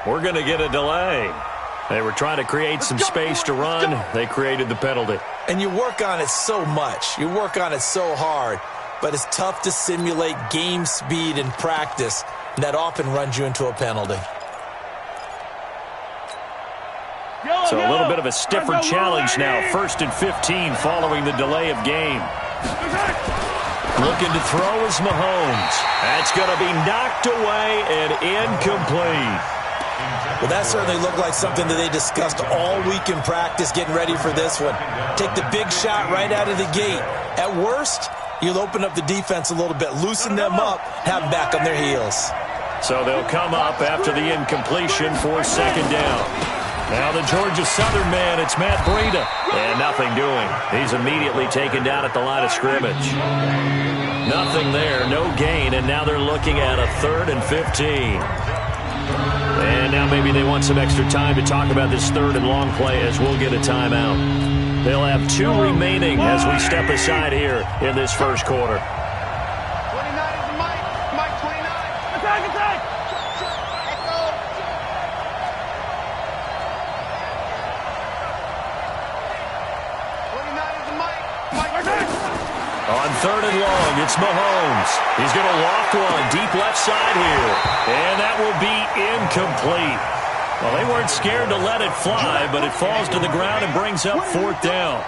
We're going to get a delay. They were trying to create some space to run. They created the penalty. And you work on it so much. You work on it so hard. But it's tough to simulate game speed in practice. And that often runs you into a penalty. So a little bit of a stiffer challenge now. 1st and 15 following the delay of game. Looking to throw is Mahomes. That's going to be knocked away and incomplete. Well, that certainly looked like something that they discussed all week in practice, getting ready for this one. Take the big shot right out of the gate. At worst, you'll open up the defense a little bit, loosen them up, have them back on their heels. So they'll come up after the incompletion for 2nd down. Now the Georgia Southern man, it's Matt Breida. And nothing doing. He's immediately taken down at the line of scrimmage. Nothing there, no gain, and now they're looking at a 3rd and 15. And now maybe they want some extra time to talk about this 3rd and long play as we'll get a timeout. They'll have 2 remaining as we step aside here in this 1st quarter. 29 is Mike. Mike 29. Attack, attack. Let's go. 29 is Mike. Mike, attack. On 3rd and long, it's Mahomes. He's going to loft one deep left side here. And that will be incomplete. Well, they weren't scared to let it fly, but it falls to the ground and brings up 4th down.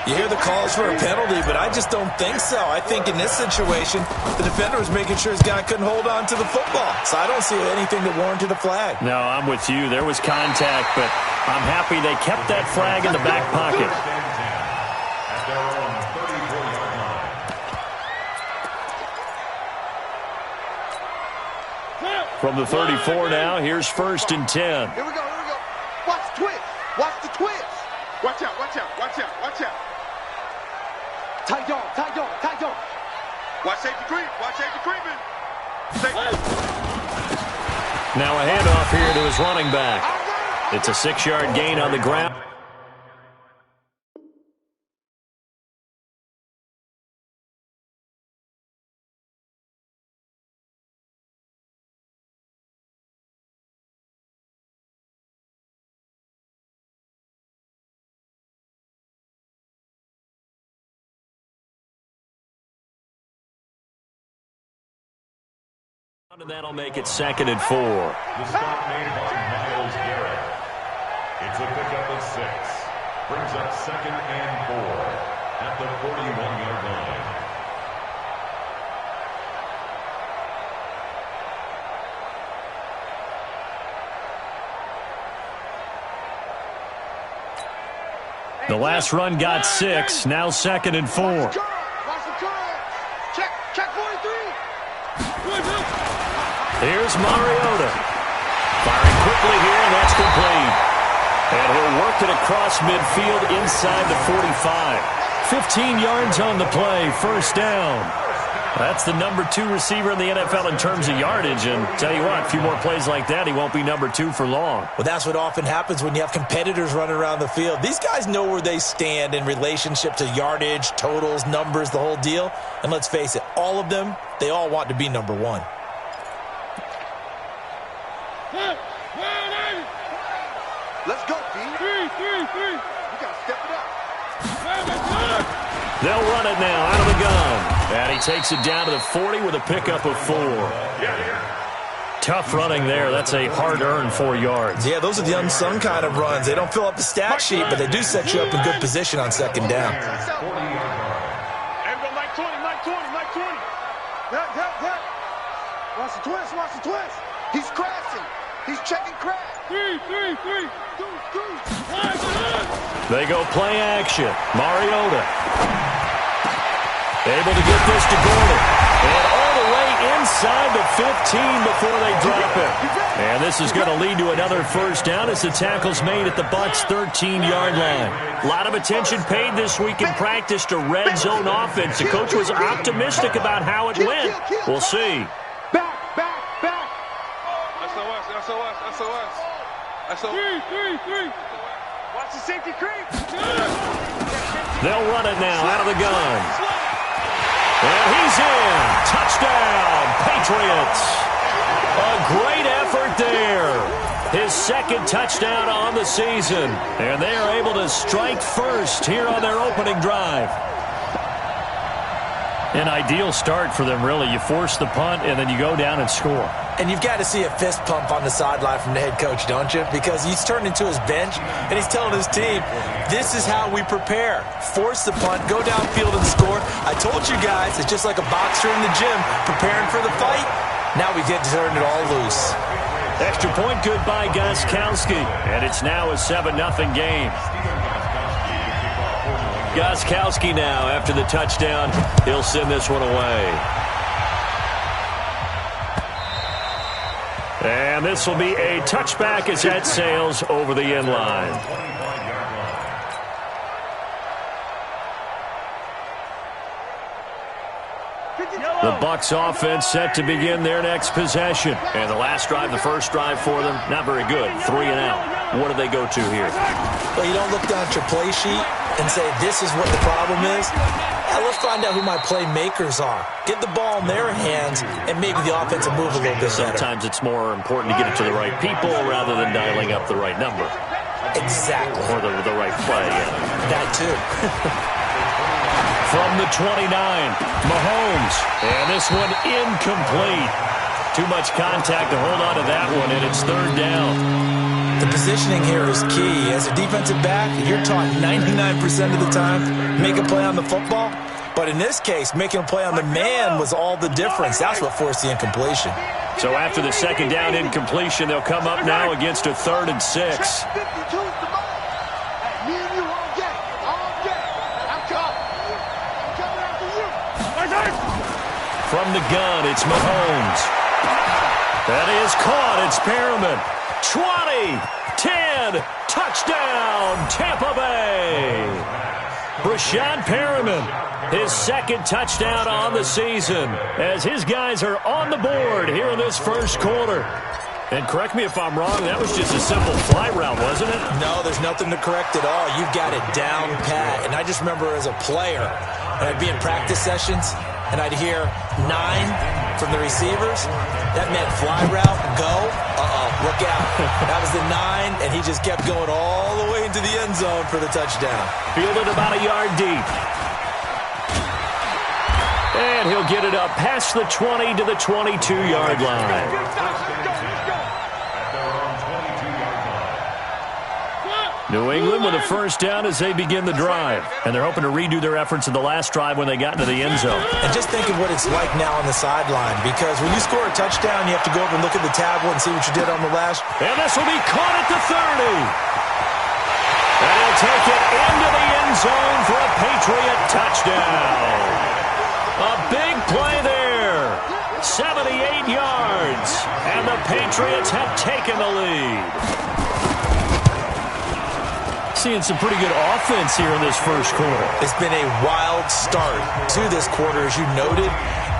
You hear the calls for a penalty, but I just don't think so. I think in this situation, the defender was making sure his guy couldn't hold on to the football. So I don't see anything that warranted a flag. No, I'm with you. There was contact, but I'm happy they kept that flag in the back pocket. From the 34 now, here's 1st and 10. Here we go, here we go. Watch the twist. Watch the twist. Watch out, watch out, watch out, watch out. Tight dog, tight dog, tight dog. Watch safety creep, watch safety creeping. Now a handoff here to his running back. It's a 6-yard gain on the ground. And that'll make it 2nd and 4. The stop made by Myles Garrett. It's a pickup of 6. Brings up 2nd and 4 at the 41-yard line. The last run got 6. Now 2nd and 4. Watch the curl. Check 43. Here's Mariota. Firing quickly here, and that's complete. And he'll work it across midfield inside the 45. 15 yards on the play, 1st down. That's the number 2 receiver in the NFL in terms of yardage. And tell you what, a few more plays like that, he won't be number 2 for long. Well, that's what often happens when you have competitors running around the field. These guys know where they stand in relationship to yardage, totals, numbers, the whole deal. And let's face it, all of them, they all want to be number 1. Let's go, D. 3. You got to step it up. They'll run it now out of the gun. And he takes it down to the 40 with a pickup of 4. Tough running there. That's a hard-earned 4 yards. Yeah, those are the unsung kind of runs. They don't fill up the stat sheet, but they do set you up in good position on 2nd down. There we go, Mike 20, Mike 20, Mike 20. Yep. Watch the twist, watch the twist. He's crashing. He's checking crash. 3. They go play action. Mariota. Able to get this to Gordon. And all the way inside the 15 before they drop it. And this is going to lead to another 1st down as the tackle's made at the Bucs' 13-yard line. A lot of attention paid this week in practice to red zone offense. The coach was optimistic about how it went. We'll see. Back. SOS. 3. Watch the safety creep. They'll run it now out of the gun. And he's in. Touchdown, Patriots. A great effort start there. His second touchdown on the season. And they are able to strike first here on their opening drive. An ideal start for them, really. You force the punt, and then you go down and score. And you've got to see a fist pump on the sideline from the head coach, don't you? Because he's turned into his bench, and he's telling his team, this is how we prepare. Force the punt, go downfield and score. I told you guys, it's just like a boxer in the gym preparing for the fight. Now we get to turn it all loose. Extra point good by Gostkowski, and it's now a 7-0 game. Gostkowski now, after the touchdown, he'll send this one away. And this will be a touchback as that sails over the end line. The Bucs offense set to begin their next possession. And the last drive, the first drive for them, not very good. 3 and out. What do they go to here? Well, you don't look down at your play sheet and say, this is what the problem is. Yeah, let's find out who my playmakers are. Get the ball in their hands, and maybe the offense will move a little bit better. Sometimes it's more important to get it to the right people rather than dialing up the right number. Exactly. Or the right play. Yeah. That too. From the 29, Mahomes. And this one incomplete. Too much contact to hold on to that one, and it's third down. The positioning here is key. As a defensive back, you're taught 99% of the time, make a play on the football. But in this case, making a play on the man was all the difference. That's what forced the incompletion. So after the second down incompletion, they'll come up now against a 3rd and 6. From the gun, it's Mahomes. That is caught. It's Perriman. 20, 10, touchdown, Tampa Bay. Brashad Perriman, his second touchdown on the season, as his guys are on the board here in this first quarter. And correct me if I'm wrong, that was just a simple fly route, wasn't it? No, there's nothing to correct at all. You've got it down pat. And I just remember as a player, when I'd be in practice sessions, and I'd hear 9 from the receivers. That meant fly route, go. Look out. That was the 9, and he just kept going all the way into the end zone for the touchdown. Fielded about a yard deep. And he'll get it up past the 20 to the 22-yard line. New England with a first down as they begin the drive. And they're hoping to redo their efforts in the last drive when they got into the end zone. And just think of what it's like now on the sideline, because when you score a touchdown, you have to go over and look at the tablet and see what you did on the last. And this will be caught at the 30. And he'll take it into the end zone for a Patriot touchdown. A big play there. 78 yards. And the Patriots have taken the lead. Seeing some pretty good offense here in this first quarter. It's been a wild start to this quarter, as you noted.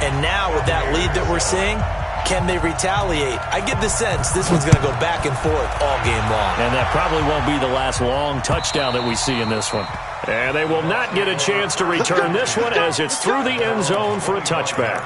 And now with that lead that we're seeing, can they retaliate? I get the sense this one's going to go back and forth all game long. And that probably won't be the last long touchdown that we see in this one. And they will not get a chance to return this one as it's through the end zone for a touchback.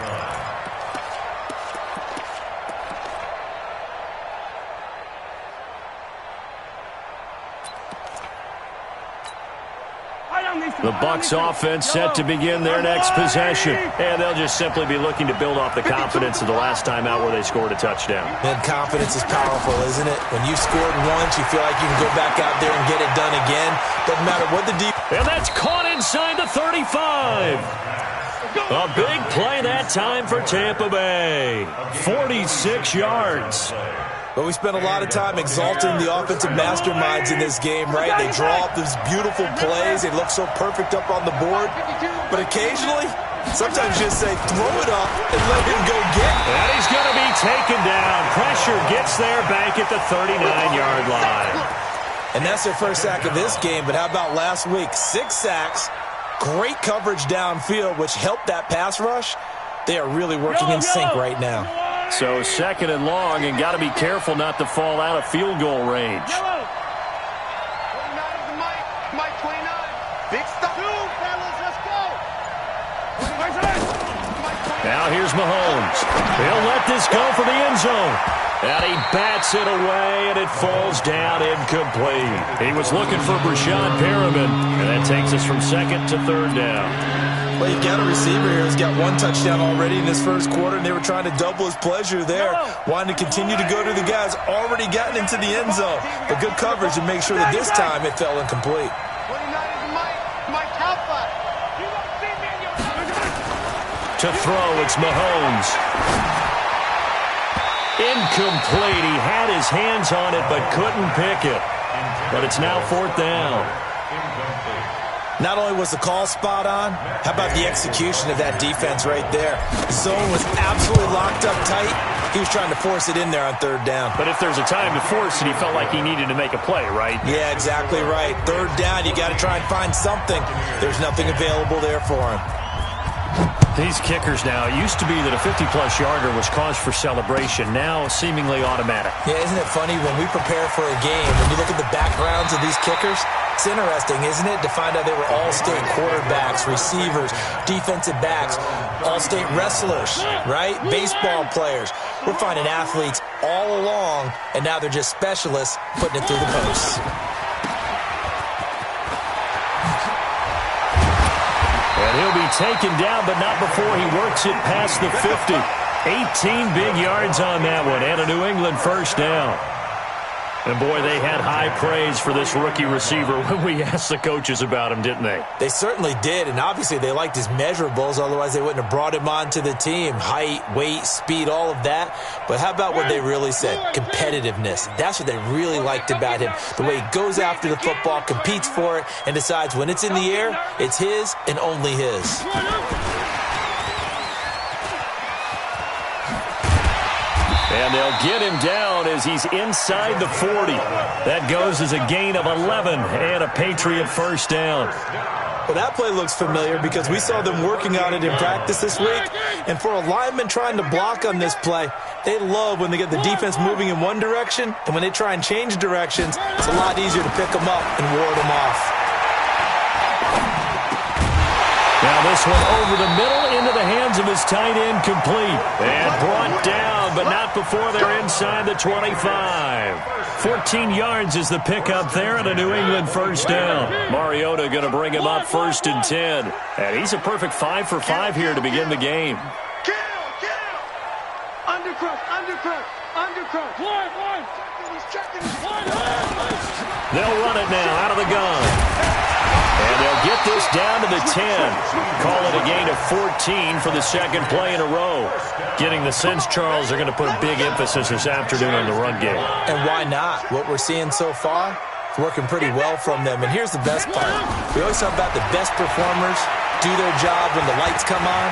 The Bucs offense set to begin their next possession. And they'll just simply be looking to build off the confidence of the last time out where they scored a touchdown. And confidence is powerful, isn't it? When you scored once, you feel like you can go back out there and get it done again. Doesn't matter what the deep. And that's caught inside the 35. A big play that time for Tampa Bay. 46 yards. But we spent a lot of time exalting the offensive masterminds in this game, right? They draw up these beautiful plays. They look so perfect up on the board. But occasionally, sometimes you just say, throw it up and let him go get it. And he's going to be taken down. Pressure gets there back at the 39-yard line. And that's their first sack of this game. But how about last week? 6 sacks, great coverage downfield, which helped that pass rush. They are really working in sync right now. So second and long, and got to be careful not to fall out of field goal range. Now here's Mahomes. He'll let this go for the end zone. And he bats it away, and it falls down incomplete. He was looking for Brashad Perriman, and that takes us from second to third down. Well, you've got a receiver here who's got one touchdown already in this first quarter, and they were trying to double his pleasure there, wanting to continue to go to the guys already gotten into the end zone. But good coverage to make sure that this time it fell incomplete. To throw, it's Mahomes. Incomplete. He had his hands on it but couldn't pick it. But it's now fourth down. Not only was the call spot on, how about the execution of that defense right there? The zone was absolutely locked up tight. He was trying to force it in there on third down. But if there's a time to force it, he felt like he needed to make a play, right? Yeah, exactly right. Third down, you got to try and find something. There's nothing available there for him. These kickers now, it used to be that a 50-plus yarder was cause for celebration. Now, seemingly automatic. Yeah, isn't it funny when we prepare for a game, when you look at the backgrounds of these kickers, it's interesting, isn't it, to find out they were all-state quarterbacks, receivers, defensive backs, all-state wrestlers, right? Baseball players. We're finding athletes all along, and now they're just specialists putting it through the posts. And he'll be taken down, but not before he works it past the 50. 18 big yards on that one, and a New England first down. And, boy, they had high praise for this rookie receiver when we asked the coaches about him, didn't they? They certainly did, and obviously they liked his measurables. Otherwise, they wouldn't have brought him onto the team. Height, weight, speed, all of that. But how about what they really said? Competitiveness. That's what they really liked about him. The way he goes after the football, competes for it, and decides when it's in the air, it's his and only his. And they'll get him down as he's inside the 40. That goes as a gain of 11 and a Patriot first down. Well, that play looks familiar because we saw them working on it in practice this week. And for a lineman trying to block on this play, they love when they get the defense moving in one direction. And when they try and change directions, it's a lot easier to pick them up and ward them off. Now this one over the middle into the hands of his tight end, complete. And brought down, but not before they're inside the 25. 14 yards is the pickup there and a New England first down. Mariota going to bring him up first and 10. And he's a perfect 5 for 5 here to begin the game. Get him! Undercrush. They'll run it now out of the gun. And they'll get this down to the 10. Call it a gain of 14 for the second play in a row. Getting the sense, Charles, they're going to put a big emphasis this afternoon on the run game. And why not? What we're seeing so far is working pretty well from them. And here's the best part. We always talk about the best performers do their job when the lights come on.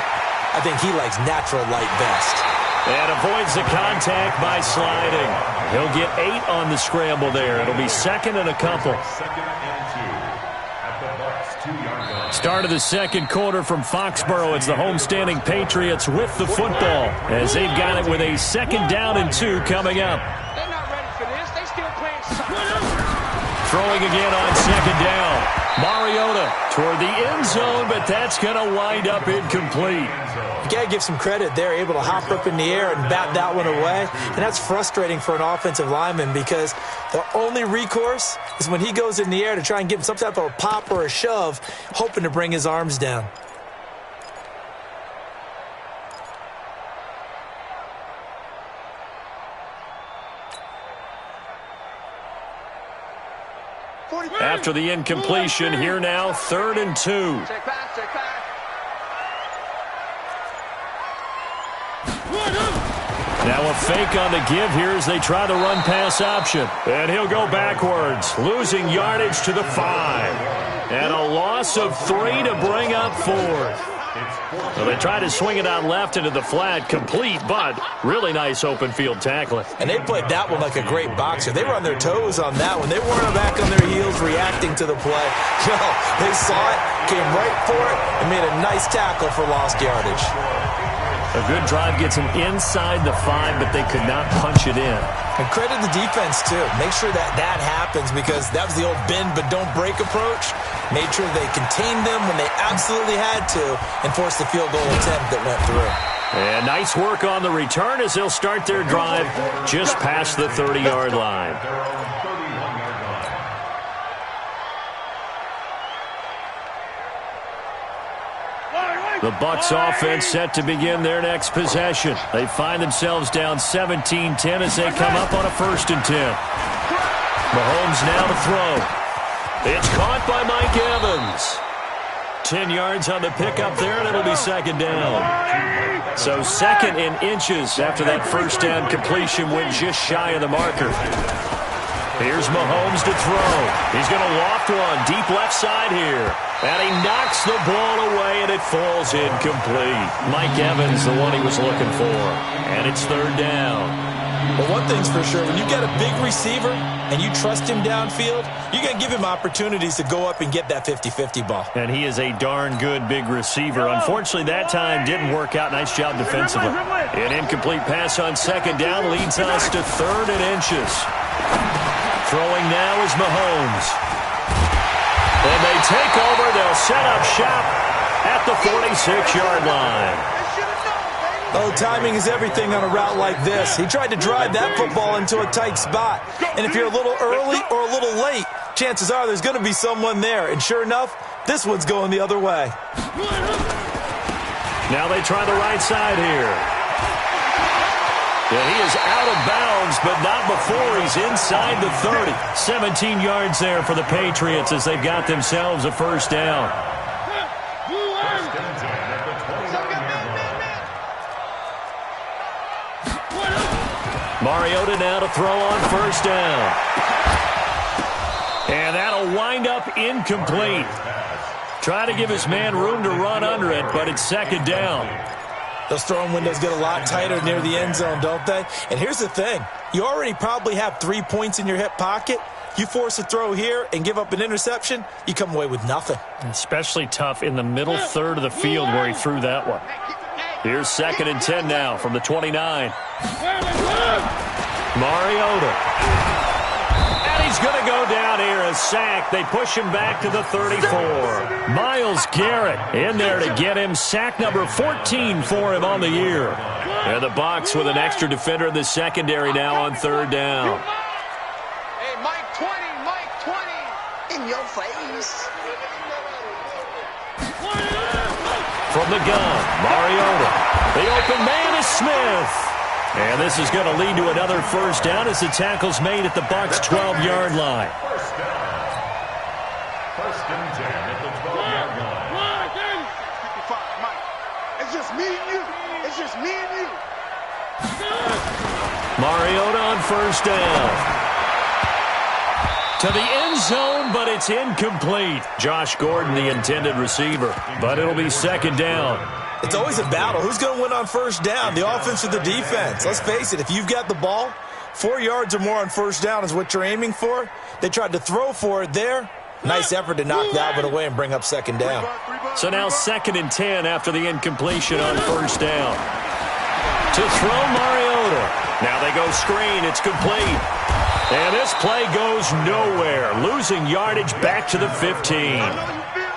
I think he likes natural light best. And avoids the contact by sliding. He'll get 8 on the scramble there. It'll be second and a couple. Start of the second quarter from Foxborough. It's the homestanding Patriots with the football as they've got it with a second down and 2 coming up. They're not ready for this. They still playing soccer. Throwing again on second down. Mariota toward the end zone, but that's going to wind up incomplete. You got to give some credit. They're able to hop up in the air and bat that one away. And that's frustrating for an offensive lineman because the only recourse is when he goes in the air to try and get some type of a pop or a shove, hoping to bring his arms down. After the incompletion, here now, 3rd and 2. Check back. Now a fake on the give here as they try the run-pass option. And he'll go backwards, losing yardage to the 5. And a loss of 3 to bring up 4th. Well, they try to swing it out left into the flat, complete, but really nice open field tackling. And they played that one like a great boxer. They were on their toes on that one. They weren't back on their heels reacting to the play. No, they saw it, came right for it, and made a nice tackle for lost yardage. A good drive gets them inside the 5, but they could not punch it in. And credit the defense, too. Make sure that happens because that was the old bend but don't break approach. Made sure they contained them when they absolutely had to and forced the field goal attempt that went through. And nice work on the return as they'll start their drive just past the 30-yard line. The Bucs offense set to begin their next possession. They find themselves down 17-10 as they come up on a 1st and 10. Mahomes now to throw. It's caught by Mike Evans. 10 yards on the pickup there, and it'll be 2nd down. So 2nd in inches after that 1st down completion went just shy of the marker. Here's Mahomes to throw. He's going to loft one deep left side here. And he knocks the ball away, and it falls incomplete. Mike Evans, the one he was looking for. And it's 3rd down. Well, one thing's for sure. When you got a big receiver and you trust him downfield, you're going to give him opportunities to go up and get that 50-50 ball. And he is a darn good big receiver. Unfortunately, that time didn't work out. Nice job defensively. An incomplete pass on 2nd down leads us to 3rd and inches. Throwing now is Mahomes. And they take over. They'll set up shop at the 46-yard line. Oh, timing is everything on a route like this. He tried to drive that football into a tight spot. And if you're a little early or a little late, chances are there's going to be someone there. And sure enough, this one's going the other way. Now they try the right side here. And he is out of bounds, but not before he's inside the 30. 17 yards there for the Patriots as they've got themselves a 1st down. Mariota now to throw on 1st down. And that'll wind up incomplete. Trying to give his man room to run under it, but it's 2nd down. Those throwing windows get a lot tighter near the end zone, don't they? And here's the thing. You already probably have 3 points in your hip pocket. You force a throw here and give up an interception, you come away with nothing. Especially tough in the middle 3rd of the field where he threw that one. Here's 2nd and 10 now from the 29. Mariota. And he's going to go down here, a sack. They push him back to the 34. Myles Garrett in there to get him. Sack number 14 for him on the year. And the Bucs with an extra defender in the secondary now on 3rd down. Hey, Mike 20, Mike 20. In your face. From the gun, Mariota. The open man is Smith. And this is going to lead to another 1st down as the tackle's made at the Bucs' 12-yard line. 1st down. 1st and 10 at the 12-yard line. 55, Mike. It's just me and you. It's just me and you. Mariota on 1st down. To the end zone, but it's incomplete. Josh Gordon, the intended receiver. But it'll be 2nd down. It's always a battle. Who's going to win on 1st down, the offense or the defense? Let's face it, if you've got the ball, 4 yards or more on 1st down is what you're aiming for. They tried to throw for it there. Nice effort to knock that one away and bring up 2nd down. So now 2nd and 10 after the incompletion on 1st down. To throw Mariota. Now they go screen. It's complete. And this play goes nowhere. Losing yardage back to the 15.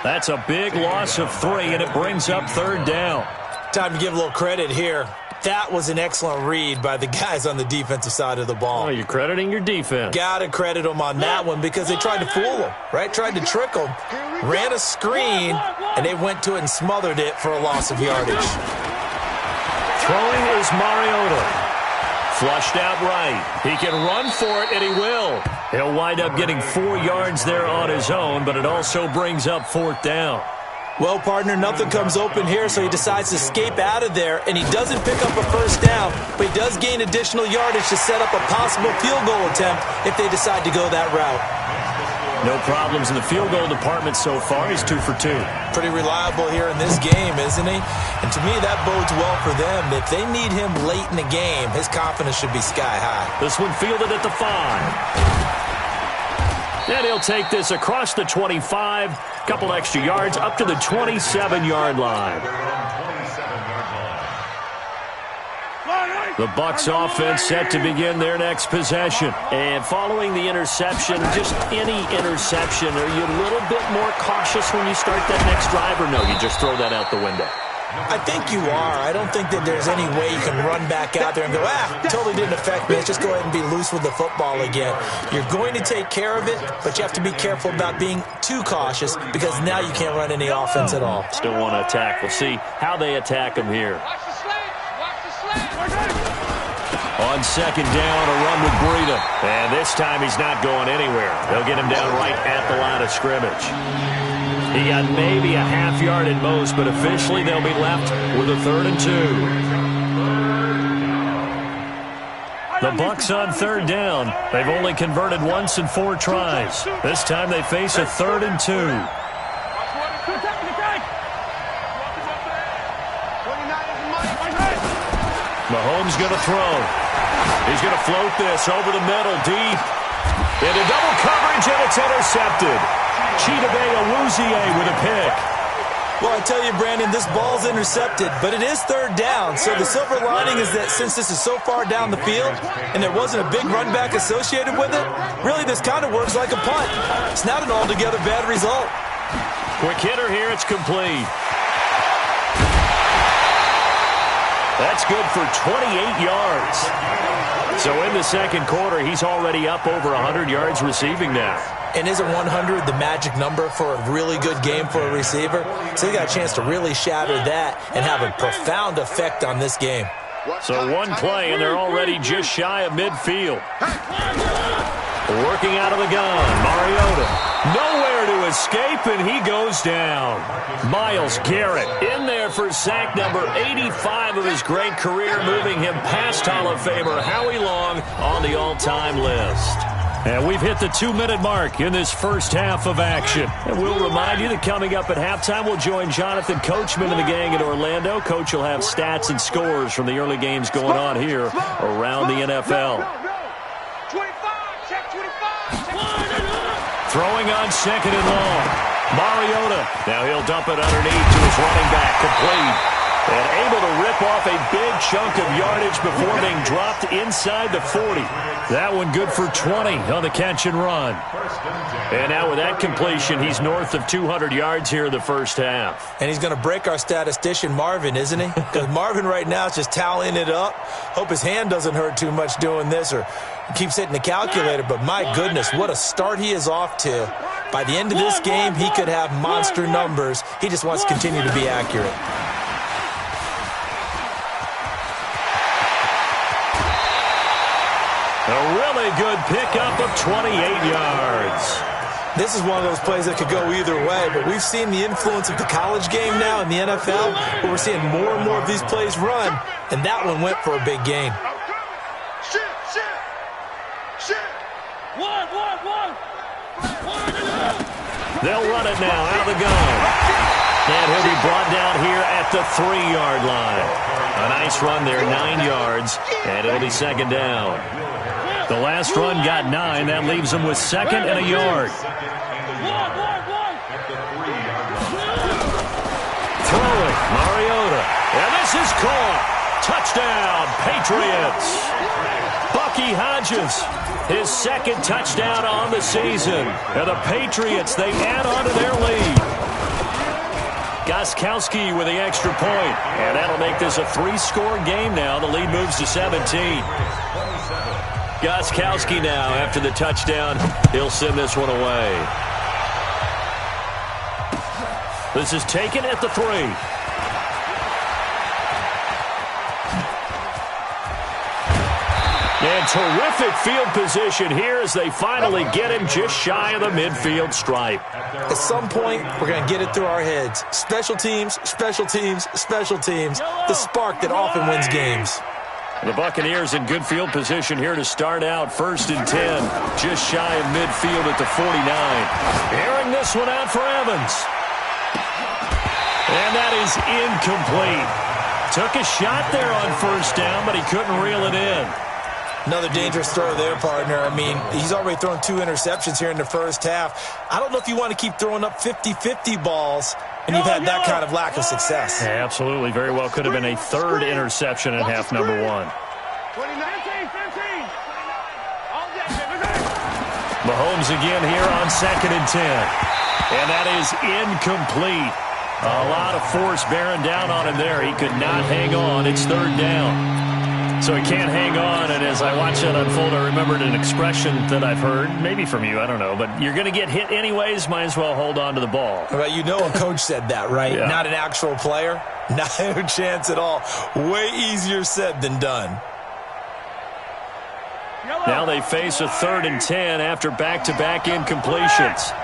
That's a big loss of 3, and it brings up 3rd down. Time to give a little credit here. That was an excellent read by the guys on the defensive side of the ball. Oh, you're crediting your defense. Got to credit them on that one because they tried to fool them, right? Tried to trick them, ran a screen, and they went to it and smothered it for a loss of yardage. Throwing is Mariota. Flushed out right. He can run for it, and he will. He'll wind up getting 4 yards there on his own, but it also brings up 4th down. Well, partner, nothing comes open here, so he decides to escape out of there, and he doesn't pick up a 1st down, but he does gain additional yardage to set up a possible field goal attempt if they decide to go that route. No problems in the field goal department so far. He's 2 for 2. Pretty reliable here in this game, isn't he? And to me, that bodes well for them. If they need him late in the game, his confidence should be sky high. This one fielded at the 5. And he'll take this across the 25. Couple extra yards up to the 27-yard line. The Bucs offense set to begin their next possession. And following the interception, just any interception, are you a little bit more cautious when you start that next drive, or no, you just throw that out the window? I think you are. I don't think that there's any way you can run back out there and go, totally didn't affect me. Let's just go ahead and be loose with the football again. You're going to take care of it, but you have to be careful about being too cautious because now you can't run any offense at all. Still want to attack. We'll see how they attack them here. On second down, a run with Breida. And this time he's not going anywhere. They'll get him down right at the line of scrimmage. He got maybe a half yard at most, but officially they'll be left with a 3rd and 2. The Bucs on 3rd down. They've only converted once in 4 tries. This time they face a 3rd and 2. Mahomes going to throw. He's going to float this over the middle, deep. Into double coverage, and it's intercepted. Chidobe Awuzie with a pick. Well, I tell you, Brandon, this ball's intercepted, but it is 3rd down. So the silver lining is that since this is so far down the field and there wasn't a big run back associated with it, really this kind of works like a punt. It's not an altogether bad result. Quick hitter here, it's complete. That's good for 28 yards. So in the second quarter, he's already up over 100 yards receiving now. And isn't 100 the magic number for a really good game for a receiver? So he got a chance to really shatter that and have a profound effect on this game. So one play, and they're already just shy of midfield. Working out of the gun, Mariota. Nowhere to escape, and he goes down. Myles Garrett in there for sack number 85 of his great career, moving him past Hall of Famer Howie Long on the all-time list. And we've hit the 2-minute mark in this first half of action. And we'll remind you that coming up at halftime, we'll join Jonathan Coachman and the gang in Orlando. Coach will have stats and scores from the early games going on here around the NFL. Throwing on second and long. Mariota. Now he'll dump it underneath to his running back. Complete. And able to rip off a big chunk of yardage before being dropped inside the 40. That one good for 20 on the catch and run. And now with that completion, he's north of 200 yards here in the first half. And he's going to break our statistician Marvin, isn't he? Because Marvin right now is just tallying it up. Hope his hand doesn't hurt too much doing this or keeps hitting the calculator. But my goodness, what a start he is off to. By the end of this game, he could have monster numbers. He just wants to continue to be accurate. A really good pickup of 28 yards. This is one of those plays that could go either way, but we've seen the influence of the college game now in the NFL, where we're seeing more and more of these plays run, and that one went for a big gain. They'll run it now out of the gun. And he'll be brought down here at the 3-yard line. A nice run there, 9 yards, and it'll be second down. The last run got 9. That leaves him with second and a yard. Throwing, Mariota. And this is caught. Touchdown, Patriots. Bucky Hodges, his second touchdown on the season. And the Patriots, they add on to their lead. Gostkowski with the extra point. And that'll make this a 3-score game now. The lead moves to 17. Gostkowski now, after the touchdown, he'll send this one away. This is taken at the 3. And terrific field position here as they finally get him just shy of the midfield stripe. At some point, we're going to get it through our heads. Special teams, special teams, special teams. The spark that often wins games. The Buccaneers in good field position here to start out. 1st and 10, just shy of midfield at the 49. Airing this one out for Evans. And that is incomplete. Took a shot there on 1st down, but he couldn't reel it in. Another dangerous throw there, partner. I mean, he's already thrown 2 interceptions here in the first half. I don't know if you want to keep throwing up 50-50 balls and you've had that kind of lack of success. Yeah, absolutely. Very well could have been a third interception in half number one. 29, 15. Mahomes again here on 2nd and 10. And that is incomplete. A lot of force bearing down on him there. He could not hang on. It's 3rd down. So he can't hang on, and as I watch that unfold, I remembered an expression that I've heard, maybe from you, I don't know, but you're going to get hit anyways, might as well hold on to the ball. Well, you know a coach said that, right? Yeah. Not an actual player. Not a chance at all. Way easier said than done. Now they face a 3rd and 10 after back-to-back incompletions.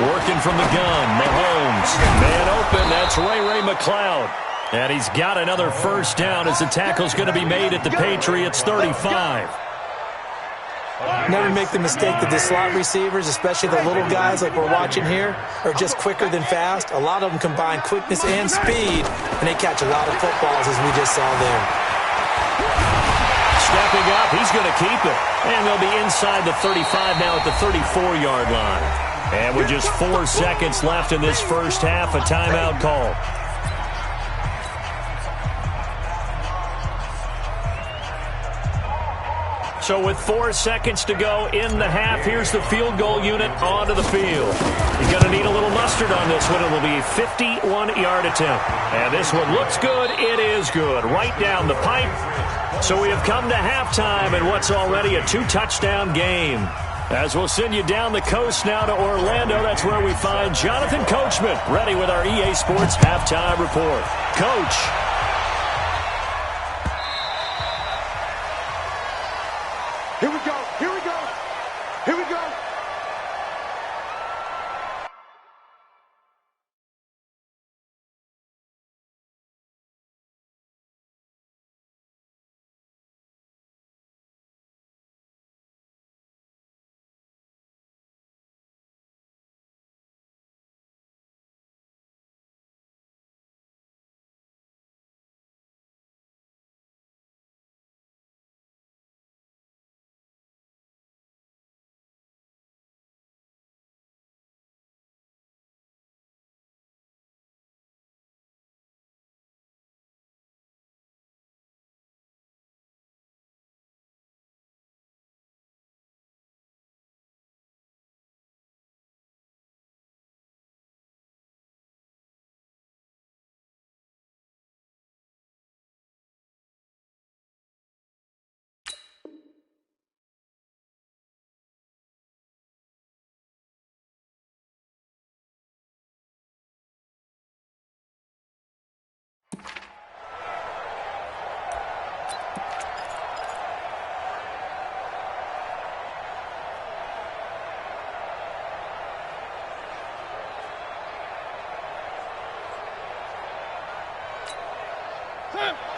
Working from the gun, Mahomes. Man open, that's Ray McLeod. And he's got another first down as the tackle's going to be made at the Patriots 35. Never make the mistake that the slot receivers, especially the little guys like we're watching here, are just quicker than fast. A lot of them combine quickness and speed, and they catch a lot of footballs, as we just saw there. Stepping up, he's going to keep it. And they'll be inside the 35 now at the 34-yard line. And with just 4 seconds left in this first half, a timeout call. So with 4 seconds to go in the half, here's the field goal unit onto the field. He's going to need a little mustard on this one. It will be a 51-yard attempt. And this one looks good. It is good. Right down the pipe. So we have come to halftime in what's already a 2-touchdown game. As we'll send you down the coast now to Orlando, that's where we find Jonathan Coachman, ready with our EA Sports Halftime Report. Coach. Here we go. Here we go. Here we go.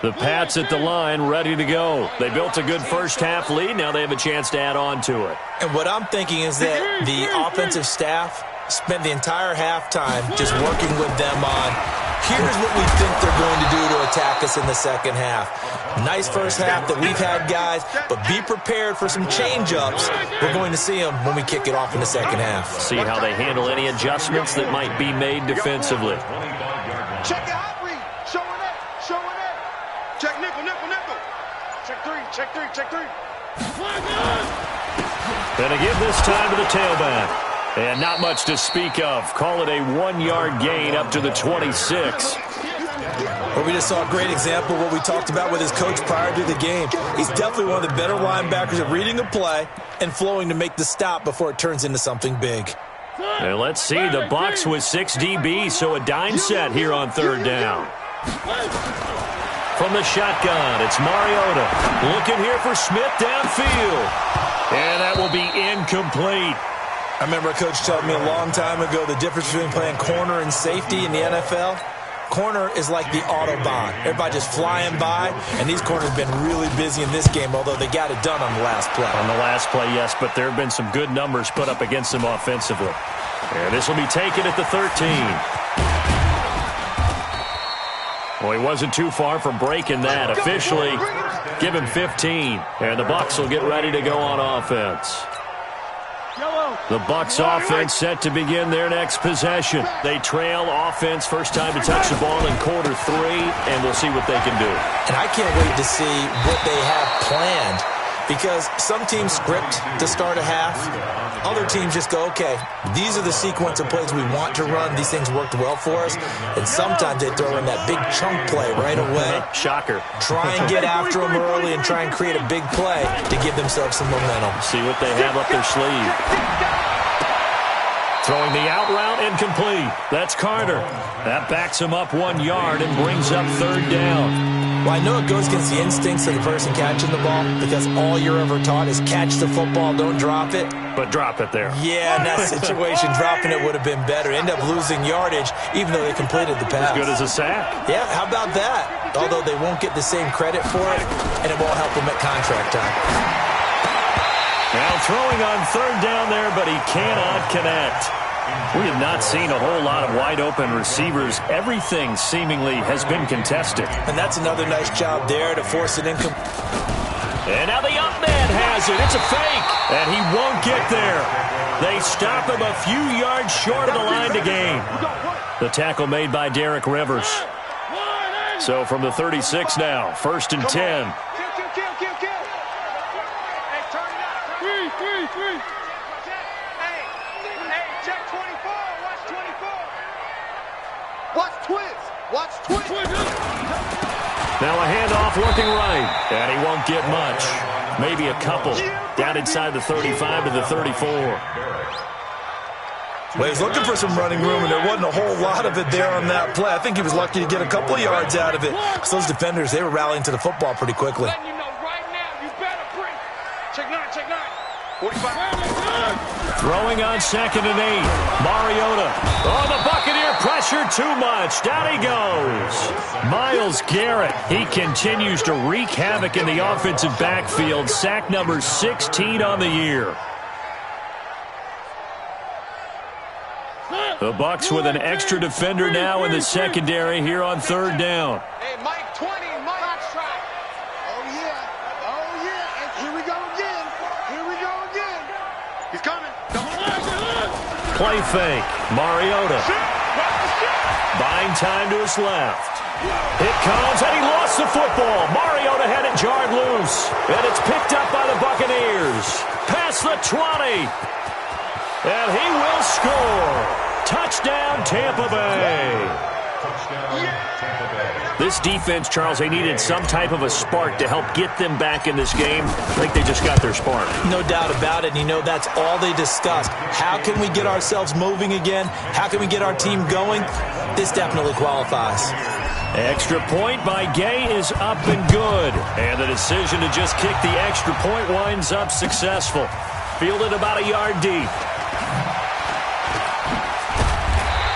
The Pats at the line, ready to go. They built a good first-half lead. Now they have a chance to add on to it. And what I'm thinking is that the offensive staff spent the entire halftime just working with them on, here's what we think they're going to do to attack us in the second half. Nice first half that we've had, guys, but be prepared for some change-ups. We're going to see them when we kick it off in the second half. See how they handle any adjustments that might be made defensively. Check the hot read. Showing it. Showing it. Check nickel, nickel, nickel. Check three, check three, check three. Gonna give this time to the tailback. And not much to speak of. Call it a 1-yard gain up to the 26. Well, we just saw a great example of what we talked about with his coach prior to the game. He's definitely one of the better linebackers at reading a play and flowing to make the stop before it turns into something big. And let's see, the Bucs with 6 DBs, so a dime set here on third down. From the shotgun, it's Mariota. Looking here for Smith downfield. And that will be incomplete. I remember a coach telling me a long time ago the difference between playing corner and safety in the NFL. Corner is like the Autobahn. Everybody just flying by, and these corners have been really busy in this game, although they got it done on the last play. On the last play, yes, but there have been some good numbers put up against them offensively. And this will be taken at the 13. Well, he wasn't too far from breaking that. Officially, give him 15. And the Bucs will get ready to go on offense. Yellow. The Bucs offense set to begin their next possession. They trail offense, first time to touch the ball in quarter 3, and we'll see what they can do. And I can't wait to see what they have planned, because some teams script to start a half. Other teams just go, okay, these are the sequence of plays we want to run. These things worked well for us. And sometimes they throw in that big chunk play right away. Shocker. Try and get after them early and try and create a big play to give themselves some momentum. See what they have up their sleeve. Throwing the out route, incomplete. That's Carter. That backs him up 1 yard and brings up third down. Well, I know it goes against the instincts of the person catching the ball, because all you're ever taught is catch the football, don't drop it. But drop it there. Yeah, in that situation, dropping it would have been better. End up losing yardage, even though they completed the pass. As good as a sack. Yeah, how about that? Although they won't get the same credit for it, and it won't help them at contract time. Now throwing on third down there, but he cannot connect. We have not seen a whole lot of wide-open receivers. Everything seemingly has been contested. And that's another nice job there to force an incomplete. And now the up man has it. It's a fake. And he won't get there. They stop him a few yards short of the line to gain. The tackle made by Derek Rivers. So from the 36 now, 1st and 10. Watch twist. Now a handoff looking right, and he won't get much. Maybe a couple. Down inside the 35 to the 34. Well, he was looking for some running room, and there wasn't a whole lot of it there on that play. I think he was lucky to get a couple of yards out of it, because those defenders, they were rallying to the football pretty quickly. Letting you know right now, you better bring. Check 9, check 9. 45. Throwing on 2nd and 8. Mariota. Oh, the Buccaneer pressure too much. Down he goes. Myles Garrett. He continues to wreak havoc in the offensive backfield. Sack number 16 on the year. The Bucs with an extra defender now in the secondary here on third down. Hey, Mike 20, Mike. Oh, yeah. Oh, yeah. And here we go again. Here we go again. He's coming. Play fake. Mariota. Buying time to his left. It comes, and he lost the football. Mariota had it jarred loose. And it's picked up by the Buccaneers. Past the 20. And he will score. Touchdown, Tampa Bay. This defense, Charles, they needed some type of a spark to help get them back in this game. I think they just got their spark. No doubt about it. And you know, that's all they discussed. How can we get ourselves moving again? How can we get our team going? This definitely qualifies. Extra point by Gay is up and good. And the decision to just kick the extra point winds up successful. Fielded about a yard deep.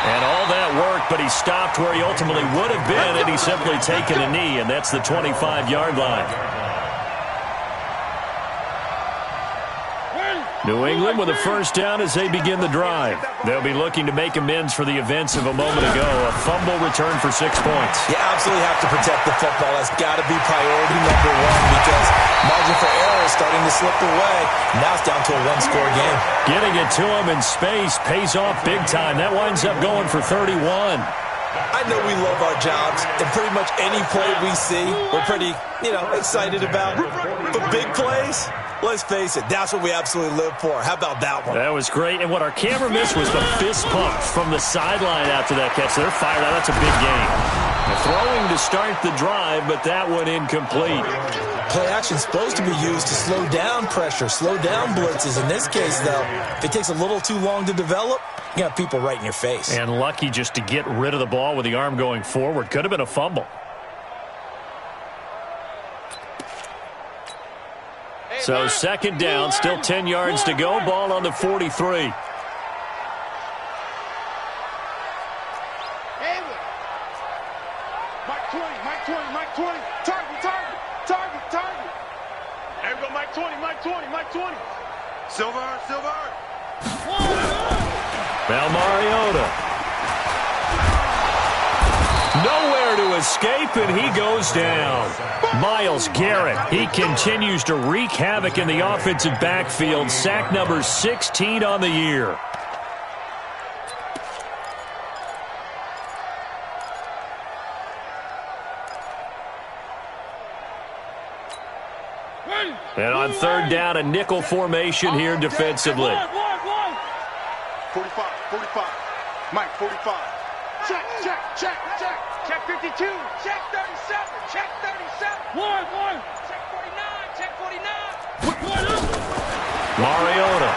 And all that work, but he stopped where he ultimately would have been had he simply taken a knee, and that's the 25-yard line. New England with a first down as they begin the drive. They'll be looking to make amends for the events of a moment ago. A fumble return for 6 points. You absolutely have to protect the football. That's got to be priority number one, because margin for error is starting to slip away. Now it's down to a one-score game. Getting it to him in space pays off big time. That winds up going for 31. I know we love our jobs, and pretty much any play we see, we're pretty, excited about. But big plays, let's face it, that's what we absolutely live for. How about that one? That was great, and what our camera missed was the fist pump from the sideline after that catch. They're fired out. That's a big game. Throwing to start the drive, but that one incomplete. Play action's supposed to be used to slow down pressure, slow down blitzes. In this case, though, if it takes a little too long to develop, you got people right in your face. And lucky just to get rid of the ball with the arm going forward. Could have been a fumble. So second down, still 10 yards to go. Ball on the 43. Mike 20. Target. There we go, Mike 20. Silver. Now Mariota. Nowhere to escape, and he goes down. Myles Garrett, he continues to wreak havoc in the offensive backfield. Sack number 16 on the year. And on third down, a nickel formation here defensively. 45, 45. Mike, 45. Check, check, check, check. Check 52. Check 37. Check 37. One. Check 49. Check 49. Mariota.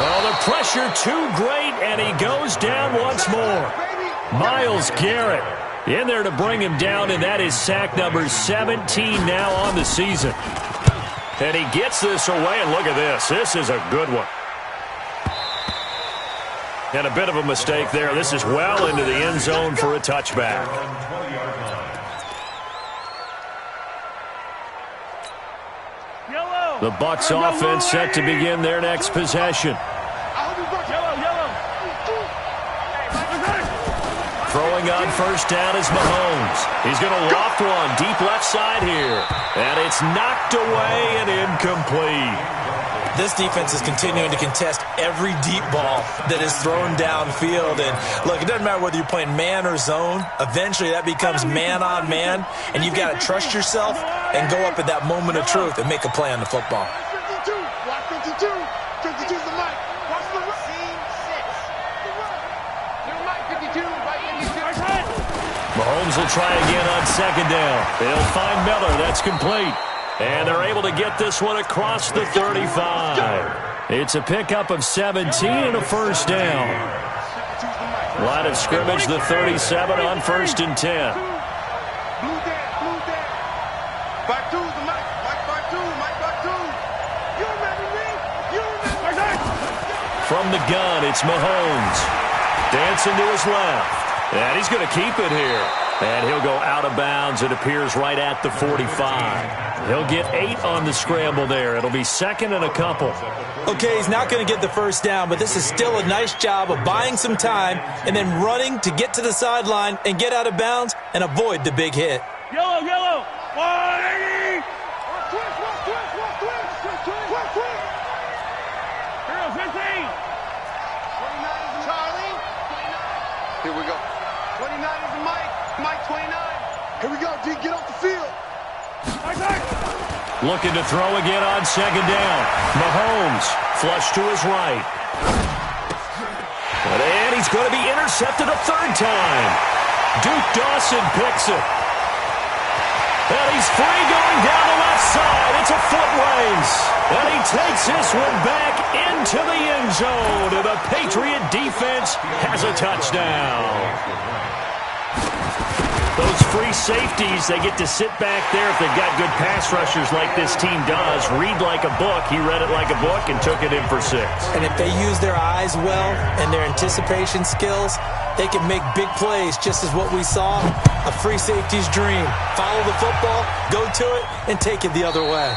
Oh, the pressure too great, and he goes down once more. Myles Garrett in there to bring him down, and that is sack number 17 now on the season. And he gets this away, and look at this. This is a good one. And a bit of a mistake there. This is well into the end zone for a touchback. The Bucs offense set to begin their next possession. Throwing on first down is Mahomes. He's going to loft one deep left side here. And it's knocked away and incomplete. This defense is continuing to contest every deep ball that is thrown downfield. And look, it doesn't matter whether you're playing man or zone. Eventually, that becomes man on man. And you've got to trust yourself and go up at that moment of truth and make a play on the football. 52. Watch 52. 52's the mic. Watch the scene 6. To the mic, 52. Right 52. Mahomes will try again on second down. They'll find Miller. That's complete. And they're able to get this one across the 35. It's a pickup of 17 and a first down. Line of scrimmage, the 37 on first and 10. Blue there. 5-2's the mic. Mike 5-2. Mike 5-2. You remember me? You remember me? From the gun, it's Mahomes. Dancing to his left. And he's going to keep it here. And he'll go out of bounds. It appears right at the 45. He'll get 8 on the scramble there. It'll be second and a couple. Okay, he's not going to get the first down, but this is still a nice job of buying some time and then running to get to the sideline and get out of bounds and avoid the big hit. Yellow. 180. Here we go. 29 is the mic. Mike 29. Here we go, D. Get off the field. Looking to throw again on second down. Mahomes flush to his right. And he's going to be intercepted a third time. Duke Dawson picks it. And he's free going down the left side. It's a foot race. And he takes this one back into the end zone. And the Patriot defense has a touchdown. Those free safeties, they get to sit back there if they've got good pass rushers like this team does. Read like a book. He read it like a book and took it in for 6. And if they use their eyes well and their anticipation skills, they can make big plays, just as what we saw, a free safety's dream. Follow the football, go to it, and take it the other way.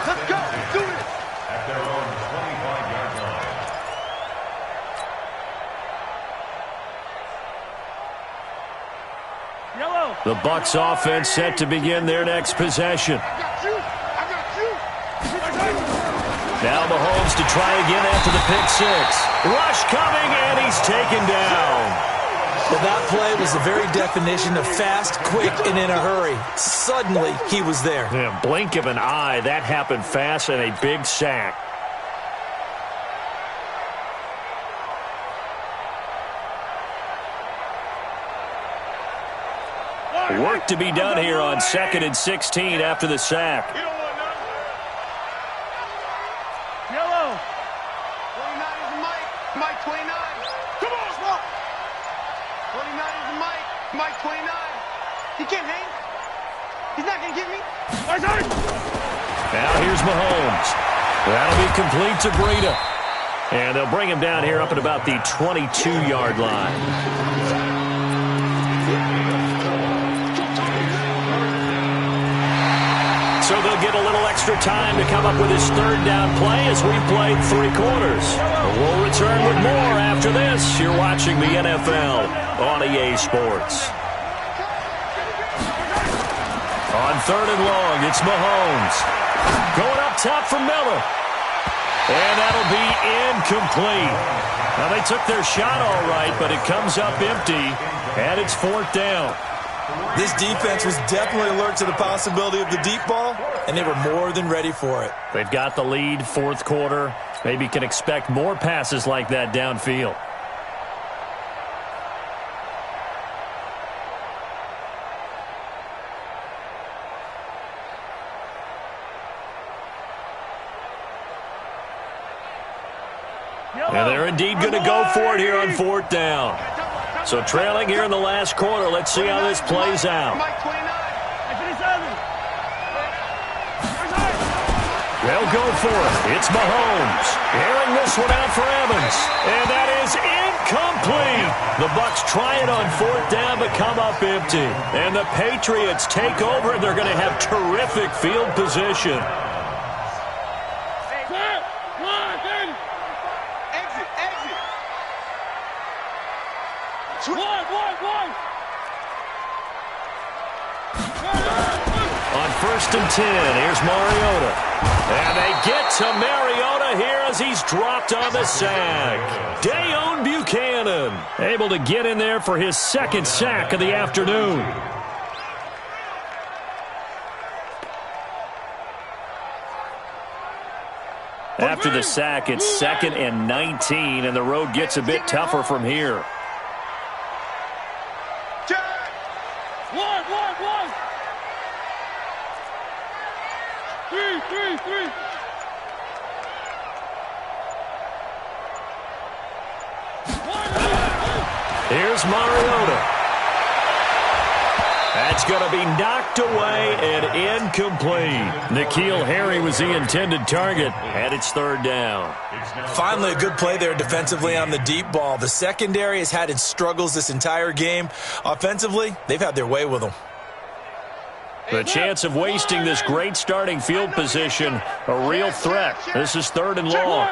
Let's go. Do it. At their own 25-yard line. The Bucs offense set to begin their next possession. I got you. Now Mahomes to try again after the pick 6. Rush coming, and he's taken down. Well, that play was the very definition of fast, quick, and in a hurry. Suddenly, he was there. Yeah, blink of an eye, that happened fast, and a big sack. Work to be done here on 2nd and 16 after the sack. Yellow. 29 is the mic. Mike 29. Come on, Smoke. 29 is the mic. Mike 29. He can't hang. He's not going to get me. Now here's Mahomes. That'll be complete to Breida. And they'll bring him down here up at about the 22-yard line. So So they'll get a little extra time to come up with his third down play as we've played 3 quarters. We'll return with more after this. You're watching the NFL on EA Sports. On 3rd and long, it's Mahomes. Going up top for Miller. And that'll be incomplete. Now, they took their shot all right, but it comes up empty, and it's 4th down. This defense was definitely alert to the possibility of the deep ball, and they were more than ready for it. They've got the lead, 4th quarter. Maybe can expect more passes like that downfield. And they're indeed going to go for it here on 4th down. So trailing here in the last quarter, let's see how this plays out. They'll go for it. It's Mahomes. Airing this one out for Evans. And that is incomplete. The Bucs try it on 4th down, but come up empty. And the Patriots take over, and they're going to have terrific field position. On 1st and 10, here's Mariota. And they get to Mariota here as he's dropped on the sack. Dayon Buchanan able to get in there for his 2nd sack of the afternoon. After the sack, it's 2nd and 19, and the road gets a bit tougher from here. Here's Mariota. That's going to be knocked away and incomplete. N'Keal Harry was the intended target, and it's 3rd down. Finally, a good play there defensively on the deep ball. The secondary has had its struggles this entire game. Offensively, they've had their way with them. The chance of wasting this great starting field position, a real threat. This is 3rd and long.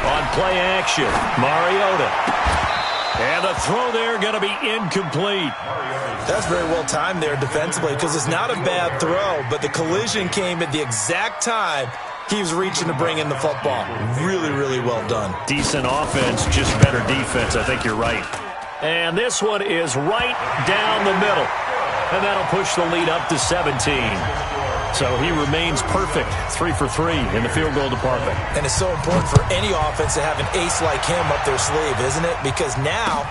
On play action, Mariota. And the throw there going to be incomplete. That's very well timed there defensively because it's not a bad throw, but the collision came at the exact time he was reaching to bring in the football. Really, really well done. Decent offense, just better defense. I think you're right. And this one is right down the middle. And that'll push the lead up to 17. So he remains perfect, 3 for 3 in the field goal department. And it's so important for any offense to have an ace like him up their sleeve, isn't it? Because now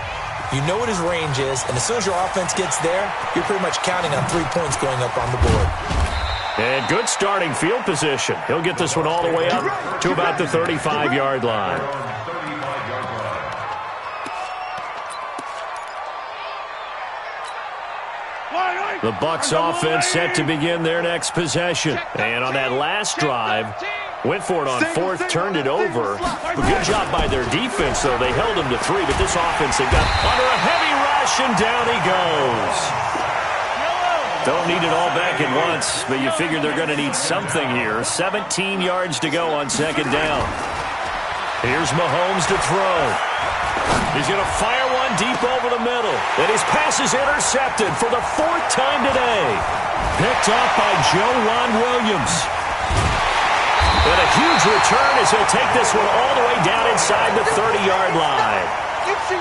you know what his range is, and as soon as your offense gets there, you're pretty much counting on 3 points going up on the board. And good starting field position. He'll get this one all the way up to about the 35-yard line. The Bucs offense set to begin their next possession. And on that last drive, went for it on 4th, turned it over. A good job by their defense, though. They held him to 3, but this offense, they got under a heavy rush, and down he goes. Don't need it all back at once, but you figure they're going to need something here. 17 yards to go on 2nd down. Here's Mahomes to throw. He's going to fire one deep over the middle. And his pass is intercepted for the 4th time today. Picked off by Joe Williams. And a huge return as he'll take this one all the way down inside the 30-yard line.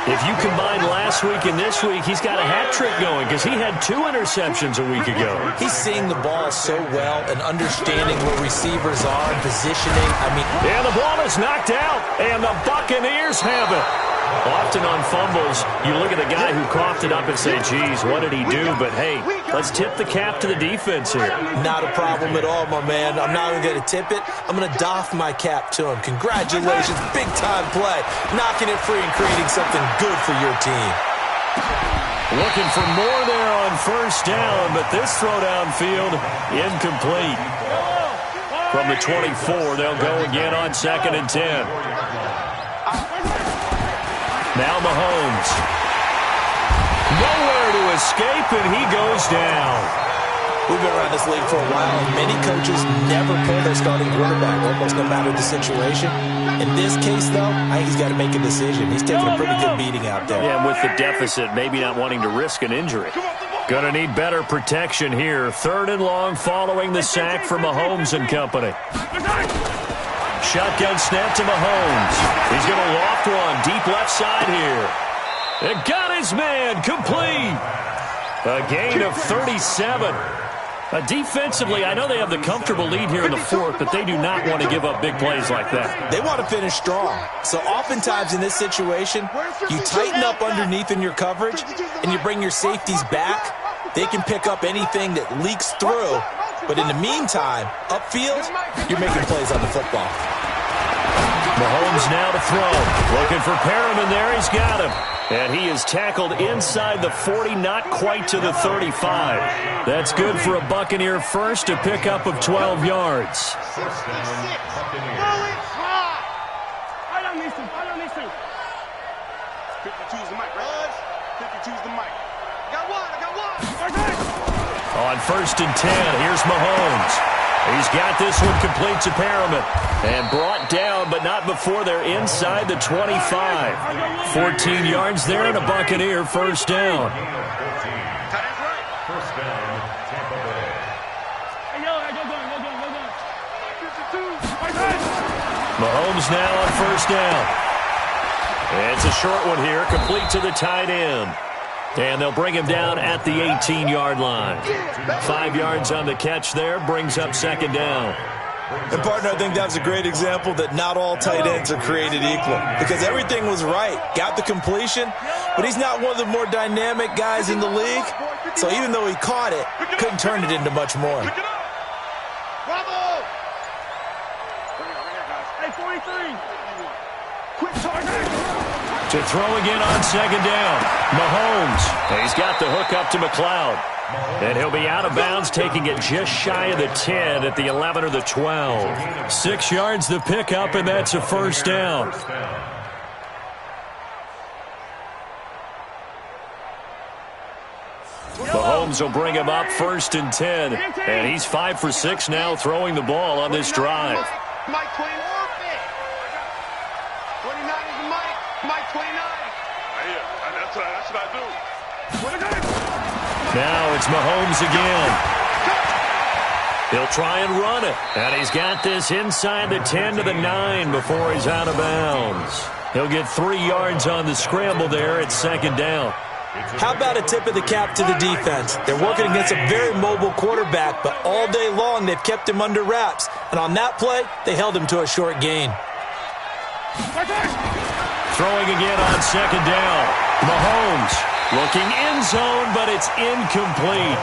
If you combine last week and this week, he's got a hat trick going because he had 2 interceptions a week ago. He's seeing the ball so well and understanding where receivers are and positioning. And the ball is knocked out, and the Buccaneers have it. Often on fumbles, you look at the guy who coughed it up and say, geez, what did he do? But, hey, let's tip the cap to the defense here. Not a problem at all, my man. I'm not even going to tip it. I'm going to doff my cap to him. Congratulations. Big-time play. Knocking it free and creating something good for your team. Looking for more there on 1st down, but this throw downfield, incomplete. From the 24, they'll go again on 2nd and 10. Now Mahomes. nowhere to escape, and he goes down. We've been around this league for a while, and many coaches never pull their starting quarterback, almost no matter the situation. In this case, though, I think he's got to make a decision. He's taking a pretty good beating out there. Yeah, and with the deficit, maybe not wanting to risk an injury. Gonna need better protection here. 3rd and long following the sack for Mahomes and company. Shotgun snap to Mahomes. He's going to loft one deep left side here. And got his man complete. A gain of 37. Defensively, I know they have the comfortable lead here in the 4th, but they do not want to give up big plays like that. They want to finish strong. So oftentimes in this situation, you tighten up underneath in your coverage, and you bring your safeties back. They can pick up anything that leaks through. But in the meantime, upfield, you're making plays on the football. Mahomes now to throw. Looking for Perriman there. He's got him. And he is tackled inside the 40, not quite to the 35. That's good for a Buccaneer first, a pickup of 12 yards. On 1st and 10, here's Mahomes. He's got this one complete to Perriman. And brought down, but not before they're inside the 25. 14 yards there and a Buccaneer first down. First down, Tampa Bay. Mahomes now on 1st down. And it's a short one here, complete to the tight end. And they'll bring him down at the 18-yard line. 5 yards on the catch there, brings up 2nd down. And, partner, I think that was a great example that not all tight ends are created equal. Because everything was right. Got the completion, but he's not one of the more dynamic guys in the league. So even though he caught it, couldn't turn it into much more. Bravo! Hey, 43. Quick target. To throw again on 2nd down. Mahomes. He's got the hook up to McLeod. And he'll be out of bounds, taking it just shy of the 10 at the 11 or the 12. 6 yards the pickup, and that's a first down. Mahomes will bring him up 1st and 10. And he's 5 for 6 now throwing the ball on this drive. Mike 29. 29 is the Mike. Mike 29. That's what I do. Now it's Mahomes again. He'll try and run it. And he's got this inside the 10 to the 9 before he's out of bounds. He'll get 3 yards on the scramble there at 2nd down. How about a tip of the cap to the defense? They're working against a very mobile quarterback, but all day long they've kept him under wraps. And on that play, they held him to a short gain. Throwing again on 2nd down. Mahomes looking end zone, but it's incomplete.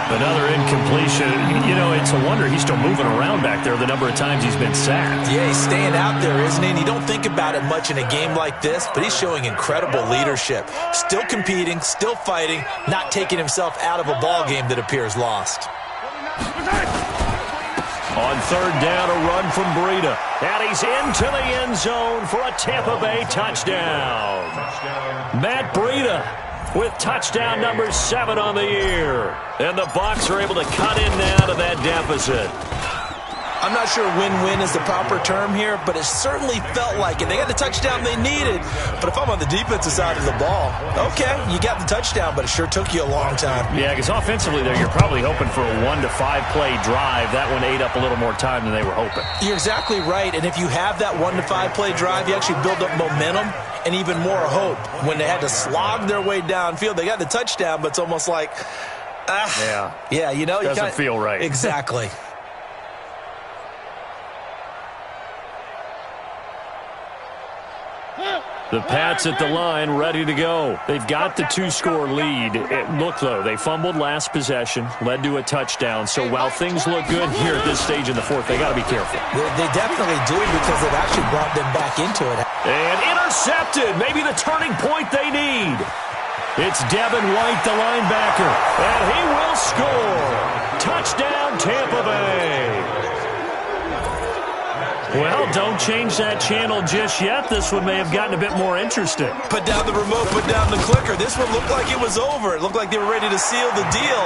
Another incompletion. You know, it's a wonder he's still moving around back there the number of times he's been sacked. Yeah, he's staying out there, isn't he? And you don't think about it much in a game like this, but he's showing incredible leadership. Still competing, still fighting, not taking himself out of a ball game that appears lost. On 3rd down, a run from Breida. And he's into the end zone for a Tampa Bay touchdown. Matt Breida with touchdown number 7 on the year. And the Bucs are able to cut in now to that deficit. I'm not sure win-win is the proper term here, but it certainly felt like it. They got the touchdown they needed, but if I'm on the defensive side of the ball, okay, you got the touchdown, but it sure took you a long time. Yeah, because offensively there, you're probably hoping for a 1 to 5 play drive. That one ate up a little more time than they were hoping. You're exactly right, and if you have that 1 to 5 play drive, you actually build up momentum and even more hope. When they had to slog their way downfield, they got the touchdown, but it's almost like, yeah, you know, doesn't feel right. Exactly. The Pats at the line, ready to go. They've got the 2-score lead. Look, though, they fumbled last possession, led to a touchdown. So while things look good here at this stage in the 4th, they got to be careful. They definitely do, because they've actually brought them back into it. And intercepted, maybe the turning point they need. It's Devin White, the linebacker, and he will score. Touchdown, Tampa Bay. Well, don't change that channel just yet. This one may have gotten a bit more interesting. Put down the remote, put down the clicker. This one looked like it was over. It looked like they were ready to seal the deal.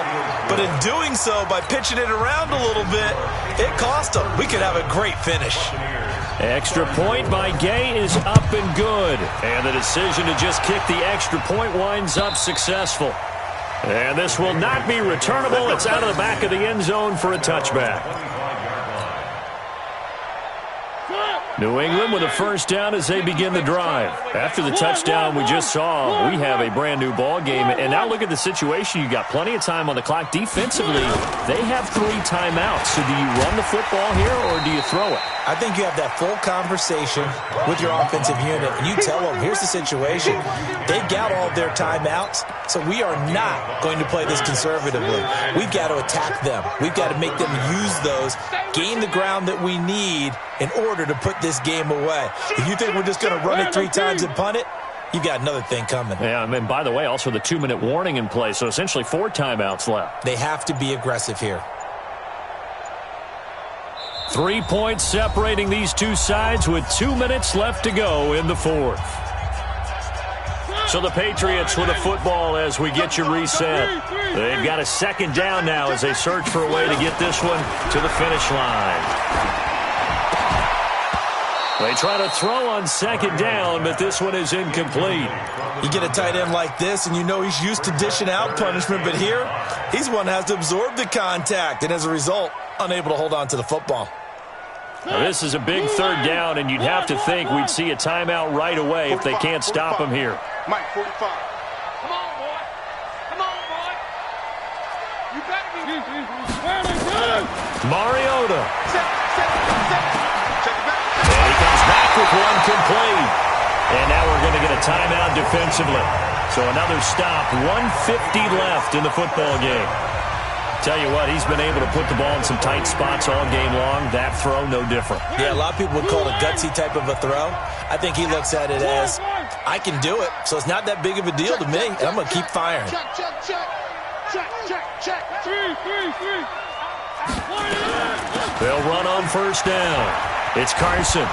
But in doing so, by pitching it around a little bit, it cost them. We could have a great finish. Extra point by Gay is up and good. And the decision to just kick the extra point winds up successful. And this will not be returnable. It's out of the back of the end zone for a touchback. New England with a first down as they begin the drive. After the touchdown we just saw, we have a brand new ball game. And now look at the situation. You got plenty of time on the clock. Defensively, they have 3 timeouts. So do you run the football here or do you throw it? I think you have that full conversation with your offensive unit, and you tell them, here's the situation. They've got all of their timeouts, so we are not going to play this conservatively. We've got to attack them. We've got to make them use those, gain the ground that we need in order to put this game away. If you think we're just going to run it 3 times and punt it, you've got another thing coming. Yeah, and by the way, also the 2-minute warning in play, so essentially 4 timeouts left. They have to be aggressive here. 3 points separating these two sides with 2 minutes left to go in the 4th. So the Patriots with a football as we get you reset. They've got a second down now as they search for a way to get this one to the finish line. They try to throw on second down, but this one is incomplete. You get a tight end like this, and you know he's used to dishing out punishment, but here, he's one that has to absorb the contact, and as a result, unable to hold on to the football. Now, this is a big third down, and you'd have to think we'd see a timeout right away if they can't stop him here. Mike, 45. Come on, boy. Come on, boy. You better be. Mariota. Check it back. And he comes back with one complete. And now we're going to get a timeout defensively. So another stop, 1:50 left in the football game. Tell you what, he's been able to put the ball in some tight spots all game long. That throw, no different. Yeah, a lot of people would call it a gutsy type of a throw. I think he looks at it as, I can do it, so it's not that big of a deal to me, and I'm going to keep firing. Check. Three. They'll run on first down. It's Carson.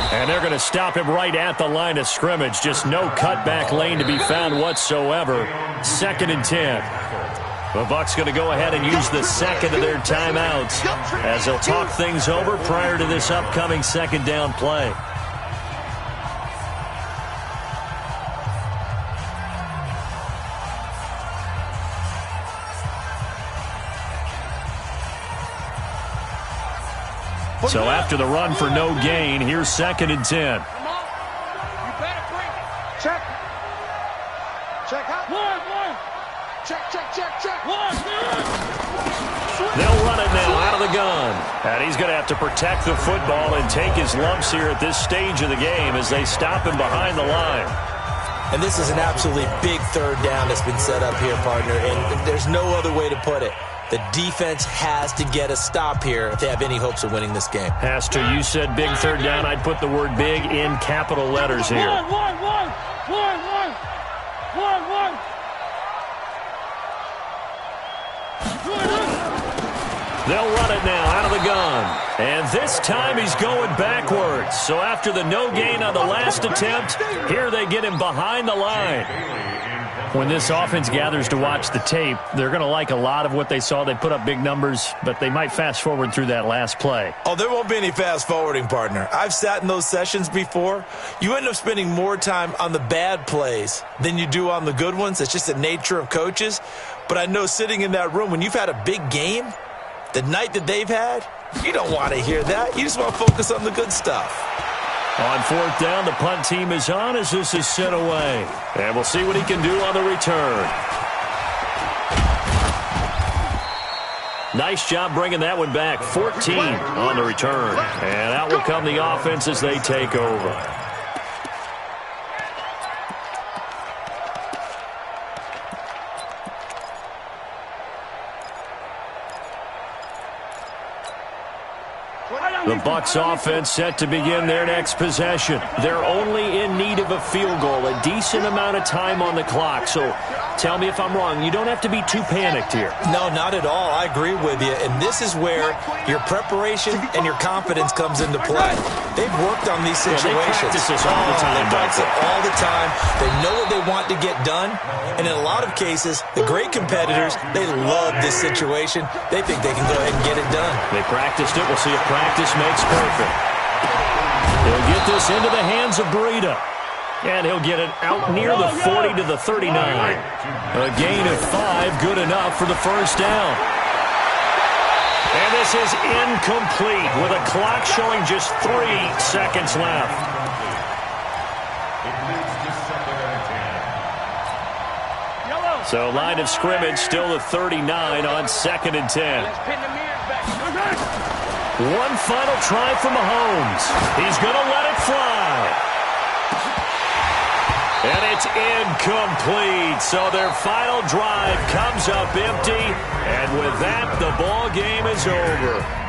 And they're going to stop him right at the line of scrimmage. Just no cutback lane to be found whatsoever. 2nd and 10. The Bucs going to go ahead and use the second of their timeouts as they'll talk things over prior to this upcoming second down play. So after the run for no gain, here's 2nd and 10. Come on. You better bring it. Check. Check. One. Check. They'll run it now out of the gun. And he's going to have to protect the football and take his lumps here at this stage of the game as they stop him behind the line. And this is an absolutely big third down that's been set up here, partner, and there's no other way to put it. The defense has to get a stop here if they have any hopes of winning this game. Has to. You said big third down. I'd put the word big in capital letters here. One. They'll run it now out of the gun. And this time he's going backwards. So after the no gain on the last attempt, here they get him behind the line. When this offense gathers to watch the tape, they're going to like a lot of what they saw. They put up big numbers, but they might fast forward through that last play. Oh, there won't be any fast forwarding, partner. I've sat in those sessions before. You end up spending more time on the bad plays than you do on the good ones. It's just the nature of coaches. But I know sitting in that room, when you've had a big game, the night that they've had, you don't want to hear that. You just want to focus on the good stuff. On 4th down, the punt team is on as this is sent away. And we'll see what he can do on the return. Nice job bringing that one back. 14 on the return. And out will come the offense as they take over. The Bucs offense set to begin their next possession. They're only in need of a field goal, a decent amount of time on the clock. So tell me if I'm wrong, you don't have to be too panicked here. No, not at all. I agree with you. And this is where your preparation and your confidence comes into play. They've worked on these situations. They practice this all the time. They practice it all the time. They know what they want to get done. And in a lot of cases, the great competitors, they love this situation. They think they can go ahead and get it done. They practiced it. We'll see if practice makes perfect. He'll get this into the hands of Breida. And he'll get it out near the 40 to the 39. A gain of 5, good enough for the first down. And this is incomplete with a clock showing just 3 seconds left. So line of scrimmage still the 39 on 2nd and 10. One final try for Mahomes. He's going to let it fly. And it's incomplete. So their final drive comes up empty. And with that, the ball game is over.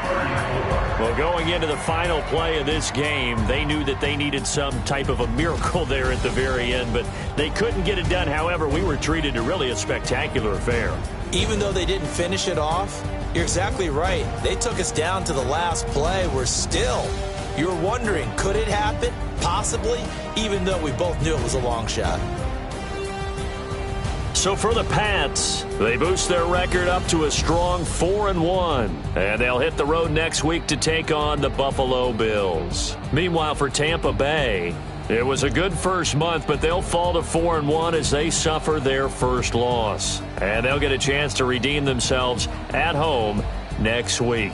Well, going into the final play of this game, they knew that they needed some type of a miracle there at the very end, but they couldn't get it done. However, we were treated to really a spectacular affair. Even though they didn't finish it off, you're exactly right. They took us down to the last play. We're still, you're wondering, could it happen? Possibly, even though we both knew it was a long shot. So for the Pats, they boost their record up to a strong 4-1. And they'll hit the road next week to take on the Buffalo Bills. Meanwhile, for Tampa Bay, it was a good first month, but they'll fall to 4-1 as they suffer their first loss. And they'll get a chance to redeem themselves at home next week.